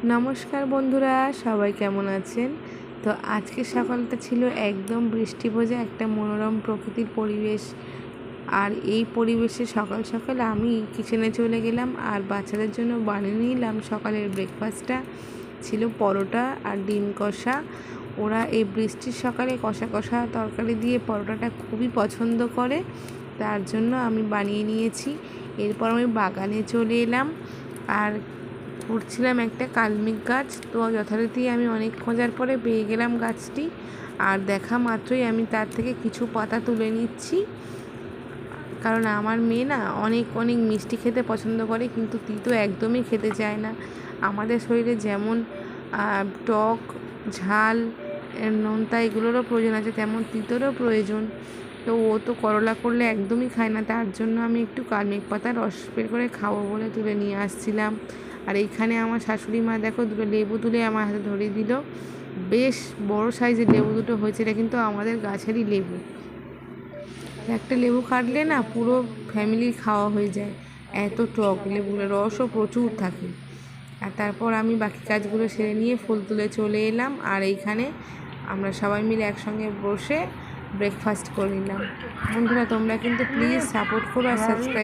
নমস্কার বন্ধুরা, সবাই কেমন আছেন? তো আজকের সকালটা ছিল একদম বৃষ্টি ভেজা একটা মনোরম প্রকৃতির পরিবেশ। আর এই পরিবেশে সকাল সকাল আমি কিচেনে চলে গেলাম আর বাচ্চাদের জন্য বানিয়ে নিলাম সকালের ব্রেকফাস্টটা। ছিল পরোটা আর ডিম কষা। ওরা এই বৃষ্টির সকালে কষা কষা তরকারি দিয়ে পরোটাটা খুবই পছন্দ করে, তার জন্য আমি বানিয়ে নিয়েছি। এরপর আমি বাগানে চলে এলাম আর উঠছিলাম একটা কালমেঘ গাছ। তো যথারীতি আমি অনেক খোঁজার পরে পেয়ে গেলাম গাছটি, আর দেখা মাত্রই আমি তার থেকে কিছু পাতা তুলে নিচ্ছি। কারণ আমার মেয়ে না অনেক অনেক মিষ্টি খেতে পছন্দ করে, কিন্তু তিতো একদমই খেতে চায় না। আমাদের শরীরে যেমন টক, ঝাল, নোনতা এগুলোরও প্রয়োজন আছে, তেমন তিতোরও প্রয়োজন। তো ও তো করলা করলে একদমই খায় না, তার জন্য আমি একটু কালমেঘ পাতার রস বের করে খাবো বলে তুলে নিয়ে আসছিলাম। আর এইখানে আমার শাশুড়ি মা দেখো দুটো লেবু তুলে আমার হাতে ধরিয়ে দিল। বেশ বড় সাইজের লেবু দুটো হয়েছে, এটা কিন্তু আমাদের গাছেরই লেবু। একটা লেবু কাটলে না পুরো ফ্যামিলির খাওয়া হয়ে যায়, এত টক। লেবুর রসও প্রচুর থাকে। আর তারপর আমি বাকি কাজগুলো সেরে নিয়ে ফুল তুলে চলে এলাম, আর এইখানে আমরা সবাই মিলে একসঙ্গে বসে ব্রেকফাস্ট করে নিলাম। বন্ধুরা, তোমরা কিন্তু প্লিজ সাপোর্ট করো আর সাবস্ক্রাইব